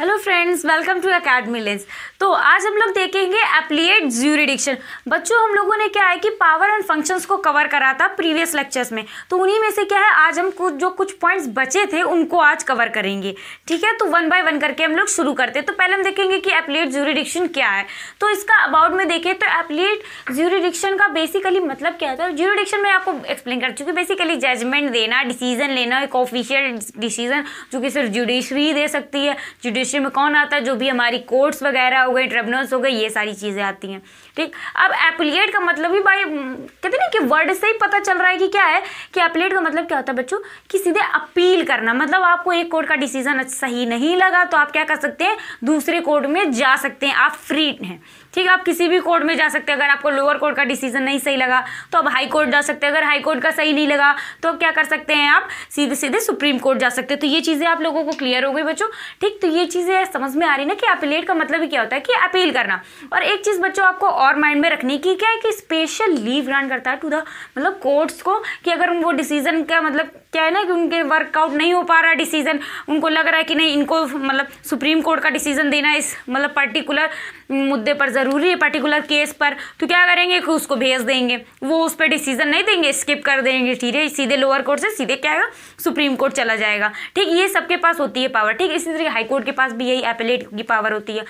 Hello friends, welcome to Academy Lens. तो आज हम लोग देखेंगे एप्लीड ज्यूरिडिक्शन। बच्चों, हम लोगों ने क्या है कि पावर एंड फंक्शंस को कवर करा था प्रीवियस लेक्चर्स में, तो उन्हीं में से क्या है आज हम कुछ पॉइंट्स बचे थे उनको आज कवर करेंगे। ठीक है, तो वन बाय वन करके हम लोग शुरू करते हैं। तो पहले हम देखेंगे कि एप्लीड ज्यूरिडिक्शन क्या है। तो इसका अबाउट में देखें तो एप्लीड ज्यूरिडिक्शन का बेसिकली मतलब क्या था। ज्यूरिडिक्शन में आपको एक्सप्लेन कर चुकी, बेसिकली जजमेंट देना, डिसीजन लेना, एक ऑफिशियल डिसीजन जो कि सिर्फ जुडिशरी ही दे सकती है। जुडिशरी में कौन आता है? जो भी हमारी कोर्ट्स वगैरह हो गए, ट्रिब्यूनल्स हो गए, ये सारी चीजें आती हैं। ठीक, अब एप्लीड का मतलब ही भाई कहते हैं कि वर्ड से ही पता चल रहा है कि क्या है कि एप्लीड का मतलब क्या होता है बच्चों, कि सीधे अपील करना। मतलब आपको एक कोर्ट का डिसीजन सही नहीं लगा तो आप क्या कर सकते हैं, दूसरे कोर्ट में जा सकते हैं, आप फ्री हैं। ठीक है, आप किसी भी कोर्ट में जा सकते हैं। अगर आपको लोअर कोर्ट का डिसीजन नहीं सही लगा तो आप हाई कोर्ट जा सकते हैं। अगर हाई कोर्ट का सही नहीं लगा तो आप क्या कर सकते हैं, आप सीधे सीधे सुप्रीम कोर्ट जा सकते हैं। तो ये चीजें आप लोगों को क्लियर हो गई बच्चों। ठीक, तो ये चीजें समझ में आ रही ना कि अपीलेट का मतलब ही क्या होता है कि अपील करना। और एक चीज बच्चों आपको और माइंड में रखने की क्या है कि स्पेशल लीव ग्रांट करता है टू द मतलब कोर्ट्स को, कि अगर वो डिसीजन का मतलब क्या है ना कि उनके वर्कआउट नहीं हो पा रहा डिसीजन, उनको लग रहा है कि नहीं इनको मतलब सुप्रीम कोर्ट का डिसीजन देना इस मतलब पर्टिकुलर मुद्दे पर जरूरी है, पर्टिकुलर केस पर, तो क्या करेंगे कि उसको भेज देंगे, वो उस पर डिसीजन नहीं देंगे, स्किप कर देंगे, ठीक है, सीधे लोअर कोर्ट से सीधे क्या आएगा, सुप्रीम कोर्ट चला जाएगा। ठीक, ये सबके पास होती है पावर। ठीक, इसी तरह हाई कोर्ट के पास भी यही एपेलेट की पावर होती है।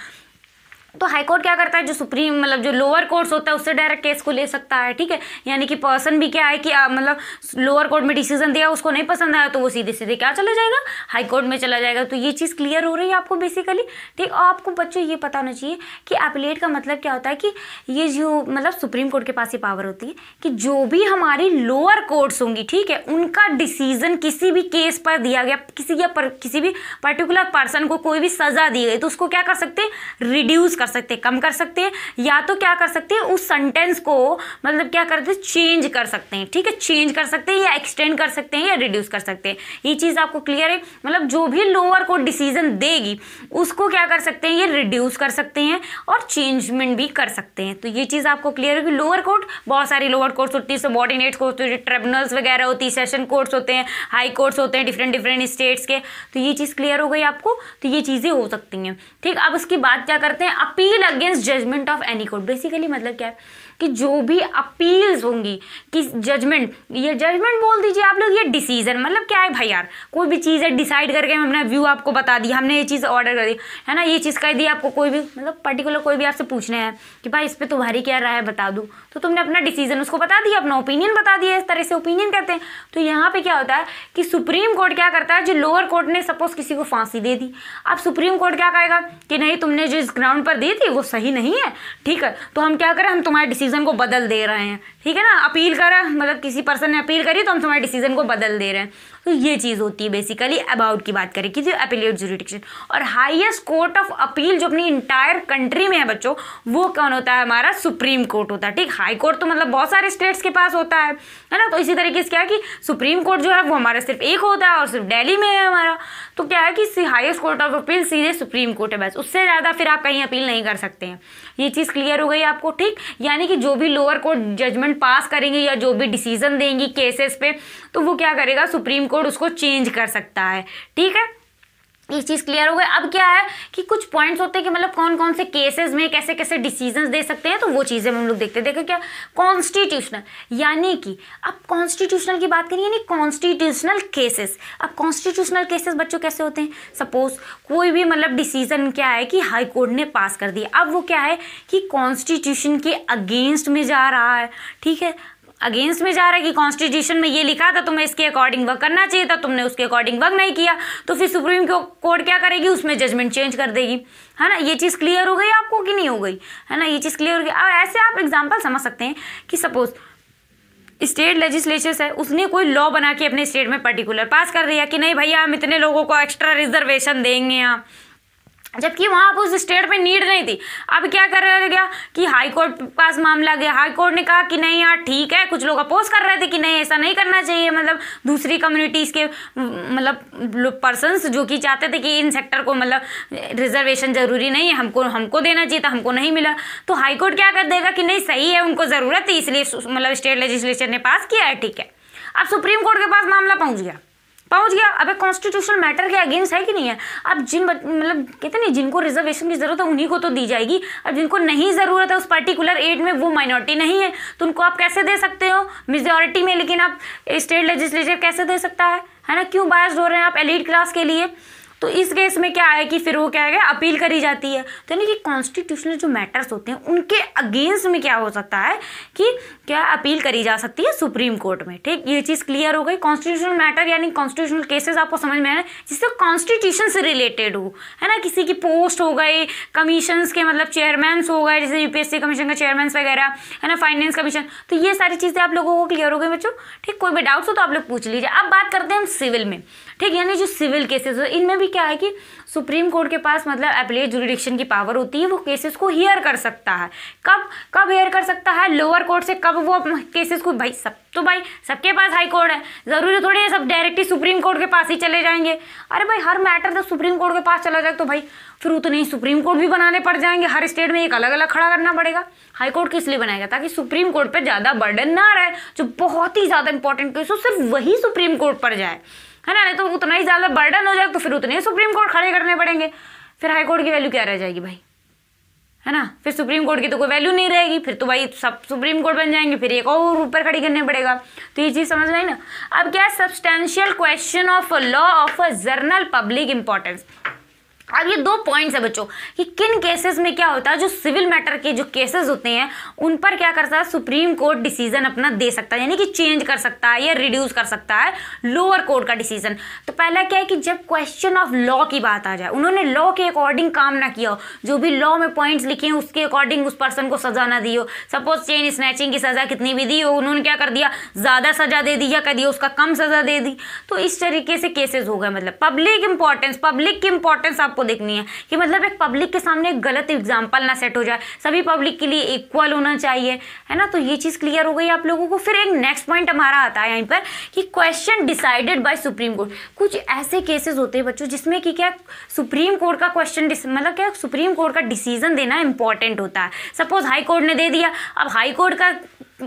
तो हाई कोर्ट क्या करता है, जो सुप्रीम मतलब जो लोअर कोर्ट्स होता है उससे डायरेक्ट केस को ले सकता है। ठीक है, यानी कि पर्सन भी क्या है कि मतलब लोअर कोर्ट में डिसीजन दिया, उसको नहीं पसंद आया तो वो सीधे सीधे क्या चला जाएगा, हाई कोर्ट में चला जाएगा। तो ये चीज़ क्लियर हो रही है आपको बेसिकली। ठीक, और आपको बच्चों ये पता होना चाहिए कि एपेलेट का मतलब क्या होता है कि ये जो मतलब सुप्रीम कोर्ट के पास ये पावर होती है कि जो भी हमारी लोअर कोर्ट्स होंगी, ठीक है, उनका डिसीजन किसी भी केस पर दिया गया, किसी भी पर्टिकुलर पर्सन को कोई भी सजा दी गई तो उसको क्या कर सकते हैं, रिड्यूस कर सकते हैं, कम कर सकते हैं, या तो क्या कर सकते हैं उस सेंटेंस को मतलब क्या करते हैं, चेंज कर सकते हैं। ठीक है, चेंज कर सकते हैं या एक्सटेंड कर सकते हैं या रिड्यूस कर सकते हैं। ये चीज आपको क्लियर है। मतलब जो भी लोअर कोर्ट डिसीजन देगी उसको क्या कर सकते हैं, ये रिड्यूस कर सकते हैं और चेंजमेंट भी कर सकते हैं। तो ये चीज आपको क्लियर है कि लोअर कोर्ट, बहुत सारी लोअर कोर्ट्स होती है, सबऑर्डिनेट कोर्ट्स होती है, ट्रिब्यूनल्स वगैरह होती है, सेशन कोर्ट्स होते हैं, हाई कोर्ट्स होते हैं डिफरेंट डिफरेंट स्टेट्स के। तो ये चीज क्लियर हो गई आपको। तो ये चीजें हो सकती हैं। ठीक, अब उसकी बात क्या करते हैं, appeal against judgement of any court. Basically मतलब क्या है कि जो भी अपील्स होंगी कि जजमेंट, ये जजमेंट बोल दीजिए आप लोग, ये डिसीजन मतलब क्या है भाई यार, कोई भी चीज़ है डिसाइड करके हम अपना व्यू आपको बता दिया, हमने ये चीज़ ऑर्डर कर दी है ना, ये चीज़ कह दी आपको, कोई भी मतलब पर्टिकुलर कोई भी आपसे पूछने हैं कि भाई इस पर तुम्हारी क्या राय है बता दूँ, तो तुमने अपना डिसीजन उसको बता दिया, अपना ओपिनियन बता दिया। इस तरह से ओपिनियन कहते हैं। तो यहाँ पे क्या होता है कि सुप्रीम कोर्ट क्या करता है, जो लोअर कोर्ट ने सपोज किसी को फांसी दे दी, अब सुप्रीम कोर्ट क्या कहेगा कि नहीं तुमने जो इस ग्राउंड पर दी थी वो सही नहीं है, ठीक है, तो हम क्या करें, हम तुम्हारे डिसीजन को बदल दे रहे हैं। ठीक है ना, अपील करा मतलब किसी पर्सन ने अपील करी तो हम तुम्हारे डिसीजन को बदल दे रहे हैं। तो ये चीज होती है बेसिकली। अबाउट की बात करें कि जो एपेलेट ज्यूरिडिक्शन, और हाईएस्ट कोर्ट ऑफ अपील जो अपनी इंटायर कंट्री में है बच्चों, वो कौन होता है, हमारा सुप्रीम कोर्ट होता है। ठीक, हाई कोर्ट तो मतलब बहुत सारे स्टेट्स के पास होता है ना, तो इसी तरीके से क्या है कि सुप्रीम कोर्ट जो है वो हमारा सिर्फ एक होता है और सिर्फ दिल्ली में है हमारा। तो क्या है कि हाईएस्ट कोर्ट ऑफ अपील सीधे सुप्रीम कोर्ट है, बस उससे ज्यादा फिर आप कहीं अपील नहीं कर सकते हैं। ये चीज क्लियर हो गई आपको। ठीक, यानी कि जो भी लोअर कोर्ट जजमेंट पास करेंगे या जो भी डिसीजन देंगी केसेस पे, तो वो क्या करेगा, सुप्रीम कोर्ट उसको चेंज कर सकता है। ठीक है, ये चीज क्लियर हो गई। अब क्या है कि कुछ पॉइंट्स होते हैं कि मतलब कौन कौन से केसेस में कैसे कैसे डिसीजंस दे सकते हैं, तो वो चीजें हम लोग देखते हैं। देखो क्या, कॉन्स्टिट्यूशनल, यानी कि अब कॉन्स्टिट्यूशनल की बात करिए, यानी कॉन्स्टिट्यूशनल केसेस। अब कॉन्स्टिट्यूशनल केसेस बच्चों कैसे होते हैं, सपोज कोई भी मतलब डिसीजन क्या है कि हाई कोर्ट ने पास कर दिया, अब वो क्या है कि कॉन्स्टिट्यूशन के अगेंस्ट में जा रहा है। ठीक है, अगेंस्ट में जा रहा है कि कॉन्स्टिट्यूशन में ये लिखा था तुम्हें इसके अकॉर्डिंग वर्क करना चाहिए था, तुमने उसके अकॉर्डिंग वर्क नहीं किया, तो फिर सुप्रीम कोर्ट क्या करेगी, उसमें जजमेंट चेंज कर देगी। है ना, ये चीज़ क्लियर हो गई आपको कि नहीं हो गई, है ना, ये चीज़ क्लियर हो गई। ऐसे आप एग्जाम्पल समझ सकते हैं कि सपोज स्टेट लेजिस्लेचर है, उसने कोई लॉ बना के अपने स्टेट में पर्टिकुलर पास कर दिया कि नहीं भैया हम इतने लोगों को एक्स्ट्रा रिजर्वेशन देंगे यहाँ, जबकि वहां पर उस स्टेट में नीड नहीं थी। अब क्या कर गया कि हाई कोर्ट पास मामला गया, हाई कोर्ट ने कहा कि नहीं यार ठीक है, कुछ लोग अपोज कर रहे थे कि नहीं ऐसा नहीं करना चाहिए, मतलब दूसरी कम्युनिटीज के मतलब पर्सन्स जो कि चाहते थे कि इन सेक्टर को मतलब रिजर्वेशन जरूरी नहीं है, हमको देना चाहिए था, हमको नहीं मिला, तो हाई कोर्ट क्या कर देगा कि नहीं सही है, उनको जरूरत है, इसलिए मतलब स्टेट लेजिस्लेचर ने पास किया है। ठीक है, अब सुप्रीम कोर्ट के पास मामला पहुंच गया। पहुंच गया। अब कॉन्स्टिट्यूशनल मैटर के अगेंस्ट है कि नहीं है। अब मतलब कहते नहीं जिनको रिजर्वेशन की जरूरत है उन्हीं को तो दी जाएगी, अब जिनको नहीं जरूरत है उस पर्टिकुलर एज में, वो माइनॉरिटी नहीं है, तो उनको आप कैसे दे सकते हो मेजॉरिटी में। लेकिन आप स्टेट लेजिस्लेचर कैसे दे सकता है ना। क्यों बायस्ड हो रहे हैं आप एलीट क्लास के लिए। तो इस केस में क्या है कि फिर वो क्या है अपील करी जाती है। तो यानी कि कॉन्स्टिट्यूशनल जो मैटर्स होते हैं उनके अगेंस्ट में क्या हो सकता है कि क्या अपील करी जा सकती है सुप्रीम कोर्ट में। ठीक, ये चीज़ क्लियर हो गई। कॉन्स्टिट्यूशनल मैटर यानी कॉन्स्टिट्यूशनल केसेस आपको समझ में आए जिससे कॉन्स्टिट्यूशन से रिलेटेड हो, है ना। किसी की पोस्ट हो गई, कमीशंस के मतलब चेयरमैन हो गए, जैसे यूपीएससी कमीशन का चेयरमैन वगैरह, है ना, फाइनेंस कमीशन। तो ये सारी चीज़ें आप लोगों को क्लियर हो गई बच्चों। ठीक, कोई भी डाउट्स हो तो आप लोग पूछ लीजिए। अब बात करते हैं हम सिविल में। ठीक, यानी जो सिविल केसेस हो इनमें भी क्या है कि सुप्रीम कोर्ट के पास मतलब एपीलेट जुरिडिक्शन की पावर होती है, वो केसेस को हियर कर सकता है। कब हियर कर सकता है, लोअर कोर्ट से। कब वो केसेस को, भाई सबके पास हाई कोर्ट है, जरूरी थोड़ी है सब डायरेक्टली सुप्रीम कोर्ट के पास ही चले जाएंगे। अरे भाई हर मैटर तो सुप्रीम कोर्ट के पास चला जाए तो भाई फिर उतने ही सुप्रीम कोर्ट भी बनाने पड़ जाएंगे। हर स्टेट में एक अलग अलग खड़ा करना पड़ेगा। हाई कोर्ट किस लिए बनाएगा, ताकि सुप्रीम कोर्ट पे ज्यादा बर्डन ना रहे, जो बहुत ही ज्यादा इंपॉर्टेंट केस हो सिर्फ वही सुप्रीम कोर्ट पर जाए, है ना। नहीं तो उतना ही ज्यादा बर्डन हो जाए तो फिर उतने ही सुप्रीम कोर्ट खड़े करने पड़ेंगे। फिर हाई कोर्ट की वैल्यू क्या रह जाएगी भाई, है ना। फिर सुप्रीम कोर्ट की तो कोई वैल्यू नहीं रहेगी, फिर तो भाई सब सुप्रीम कोर्ट बन जाएंगे, फिर एक और ऊपर खड़ी करने पड़ेगा। तो ये चीज समझ में आई ना। अब क्या है, substantial question of law of a journal public importance. अब ये 2 पॉइंट्स है बच्चों कि किन केसेस में क्या होता है, जो सिविल मैटर के जो केसेस होते हैं उन पर क्या करता है सुप्रीम कोर्ट डिसीजन अपना दे सकता है, यानी कि चेंज कर सकता है या रिड्यूस कर सकता है लोअर कोर्ट का डिसीजन। तो पहला क्या है कि जब क्वेश्चन ऑफ लॉ की बात आ जाए, उन्होंने लॉ के अकॉर्डिंग काम ना किया हो, जो भी लॉ में पॉइंट्स लिखे हैं उसके अकॉर्डिंग उस पर्सन को सजा ना दी हो। सपोज चेन स्नैचिंग की सजा कितनी भी दी हो, उन्होंने क्या कर दिया, ज्यादा सजा दे दी या कर दिया उसका कम सजा दे दी। तो इस तरीके से केसेस हो गए। मतलब पब्लिक की इंपॉर्टेंस आपको देखनी है कि मतलब एक पब्लिक के सामने एक गलत एग्जांपल ना सेट हो जाए, सभी पब्लिक के लिए इक्वल होना चाहिए, है ना। तो ये चीज क्लियर हो गई आप लोगों को। फिर एक नेक्स्ट पॉइंट हमारा आता है यहाँ पर कि question decided by supreme court. कुछ ऐसे केसेस होते हैं बच्चों जिसमें कि क्या सुप्रीम कोर्ट का क्वेश्चन मतलब क्या सुप्रीम कोर्ट का डिसीजन देना इंपॉर्टेंट होता है। सपोज हाई कोर्ट ने दे दिया, अब हाई कोर्ट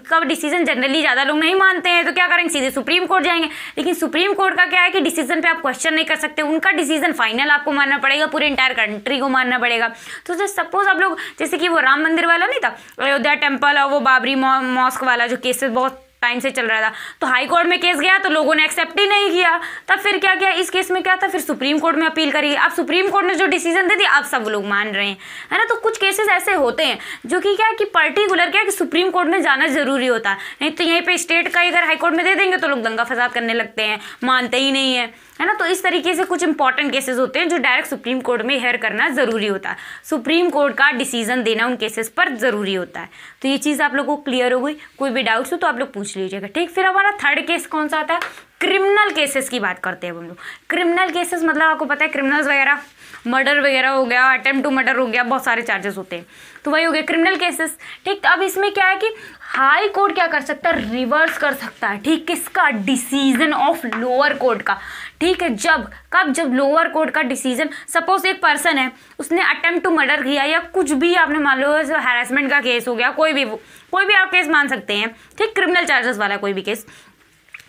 का डिसीजन जनरली ज्यादा लोग नहीं मानते हैं, तो क्या करेंगे, सीधे सुप्रीम कोर्ट जाएंगे। लेकिन सुप्रीम कोर्ट का क्या है कि डिसीजन पे आप क्वेश्चन नहीं कर सकते, उनका डिसीजन फाइनल आपको मानना पड़ेगा, पूरे इंटायर कंट्री को मानना पड़ेगा। तो सपोज आप लोग जैसे कि वो राम मंदिर वाला नहीं था, अयोध्या टेम्पल और वो बाबरी मॉस्क वाला जो केसेस बहुत टाइम से चल रहा था, तो हाई कोर्ट में केस गया तो लोगों ने एक्सेप्ट ही नहीं किया। तब फिर क्या किया, इस केस में क्या था, फिर सुप्रीम कोर्ट में अपील करी। अब सुप्रीम कोर्ट ने जो डिसीजन दे दिया अब सब लोग मान रहे हैं, है ना। तो कुछ केसेस ऐसे होते हैं जो कि क्या है कि पर्टिकुलर क्या है कि सुप्रीम कोर्ट में जाना जरूरी होता है। नहीं तो यहीं पे स्टेट का अगर हाई कोर्ट में दे देंगे तो लोग दंगा फसाद करने लगते हैं, मानते ही नहीं है, है ना। तो इस तरीके से कुछ इंपॉर्टेंट केसेस होते हैं जो डायरेक्ट सुप्रीम कोर्ट में हेयर करना जरूरी होता है। सुप्रीम कोर्ट का डिसीजन देना उन केसेस पर जरूरी होता है। तो ये चीज आप लोगों को क्लियर हो गई। कोई भी डाउट्स हो तो आप लोग पूछ लीजिएगा। ठीक, फिर हमारा थर्ड केस कौन सा आता है, क्रिमिनल केसेस की बात करते हैं हम लोग। क्रिमिनल केसेस मतलब आपको पता है क्रिमिनल्स वगैरह, मर्डर वगैरह हो गया, अटेम्प्ट टू मर्डर हो गया, बहुत सारे चार्जेस होते हैं, तो वही हो गया क्रिमिनल केसेस। ठीक, तो अब इसमें क्या है कि हाई कोर्ट क्या कर सकता है, रिवर्स कर सकता है। ठीक, किसका, डिसीजन ऑफ लोअर कोर्ट का। ठीक है, जब लोअर कोर्ट का डिसीजन, सपोज एक पर्सन है उसने अटेम्प्ट टू मर्डर किया या कुछ भी आपने मान लो हैरेसमेंट का केस हो गया, कोई भी आप केस मान सकते हैं। ठीक, क्रिमिनल चार्जेस वाला कोई भी केस।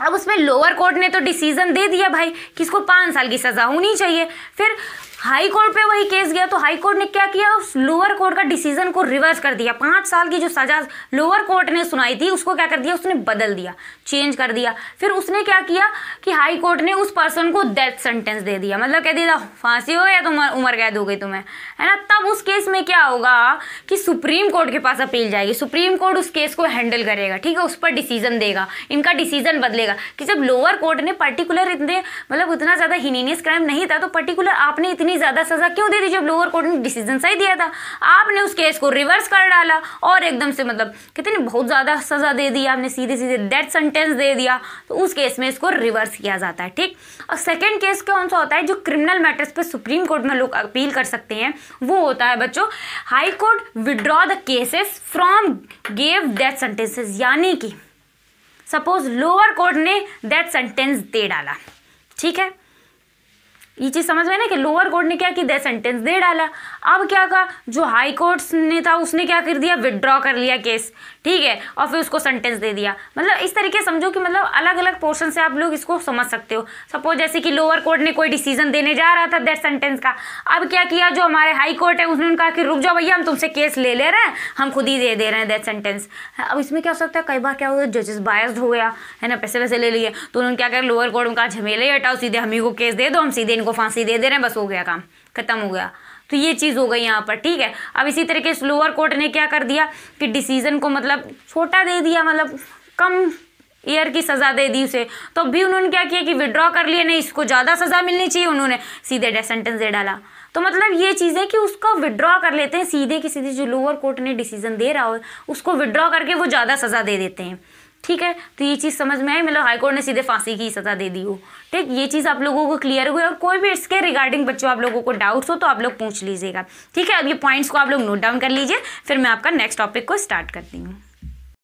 अब उसमें लोअर कोर्ट ने तो डिसीजन दे दिया भाई कि इसको 5 साल की सजा होनी चाहिए। फिर हाई कोर्ट पे वही केस गया तो हाई कोर्ट ने क्या किया, उस लोअर कोर्ट का डिसीजन को रिवर्स कर दिया। 5 साल की जो सजा लोअर कोर्ट ने सुनाई थी उसको क्या कर दिया, उसने बदल दिया, चेंज कर दिया। फिर उसने क्या किया कि हाई कोर्ट ने उस पर्सन को डेथ सेंटेंस दे दिया, मतलब कह दिया फांसी हो या तुम उम्र कैद हो गई तुम्हें, है ना। तब उस केस में क्या होगा कि सुप्रीम कोर्ट के पास अपील जाएगी, सुप्रीम कोर्ट उस केस को हैंडल करेगा। ठीक है, उस पर डिसीजन देगा, इनका डिसीजन बदलेगा कि जब लोअर कोर्ट ने पर्टिकुलर इतने मतलब उतना ज्यादा हीनियस क्राइम नहीं था तो पर्टिकुलर आपने इतनी ज्यादा सजा क्यों दे दी, जब लोअर कोर्ट ने डिसीजन सही दिया था। आपने उस केस को रिवर्स कर डाला और एकदम से मतलब कितनी बहुत ज्यादा सजा दे दी, आपने सीधे डेथ सेंटेंस दे दिया, तो उस केस में इसको रिवर्स किया जाता है। ठीक, और सेकंड केस कौन सा होता है, जो क्रिमिनल मैटर्स पे सुप्रीम कोर्ट में लोग अपील कर सकते हैं, वो होता है बच्चों high court withdraw the cases from gave death sentences. यानी कि सपोज लोअर कोर्ट ने डेथ सेंटेंस दे डाला, ठीक है, ये चीज़ समझ में ना कि लोअर कोर्ट ने क्या की डेथ सेंटेंस दे डाला। अब क्या कहा, जो हाई कोर्ट ने था उसने क्या कर दिया, विदड्रॉ कर लिया केस, ठीक है, और फिर उसको सेंटेंस दे दिया। मतलब इस तरीके समझो कि मतलब अलग अलग पोर्शन से आप लोग इसको समझ सकते हो। सपोज जैसे कि लोअर कोर्ट ने कोई डिसीजन देने जा रहा था डेथ सेंटेंस का, अब क्या किया, जो हमारे हाई कोर्ट है उसने कहा कि रुक जाओ भैया, हम तुमसे केस ले रहे हैं, हम खुद ही दे रहे हैं डेथ सेंटेंस। अब इसमें क्या हो सकता है, कई बार क्या हो, जजेस बायस्ड हो गया है ना, पैसे वैसे ले लिए, तो उन्होंने क्या किया, लोअर कोर्ट में कहा झमेले हटाओ, सीधे हम ही को केस दे दो, हम सीधे इनको फांसी दे रहे हैं, बस हो गया काम, खत्म हो गया। तो ये चीज़ हो गई यहाँ पर, ठीक है। अब इसी तरीके से लोअर कोर्ट ने क्या कर दिया कि डिसीजन को मतलब छोटा दे दिया, मतलब कम ईयर की सज़ा दे दी उसे, तो भी उन्होंने क्या किया कि विड्रॉ कर लिया, नहीं इसको ज़्यादा सज़ा मिलनी चाहिए, उन्होंने सीधे डेथ सेंटेंस दे डाला। तो मतलब ये चीज़ है कि उसको विड्रॉ कर लेते हैं, सीधे की सीधे जो लोअर कोर्ट ने डिसीजन दे रहा हो उसको विड्रॉ करके वो ज़्यादा सज़ा दे देते हैं, ठीक है। तो ये चीज़ समझ में आई, मतलब हाई कोर्ट ने सीधे फांसी की सज़ा दे दी हो, ठीक। ये चीज़ आप लोगों को क्लियर हुई, और कोई भी इसके रिगार्डिंग बच्चों आप लोगों को डाउट्स हो तो आप लोग पूछ लीजिएगा, ठीक है। अब ये पॉइंट्स को आप लोग नोट डाउन कर लीजिए, फिर मैं आपका नेक्स्ट टॉपिक को स्टार्ट करती हूँ।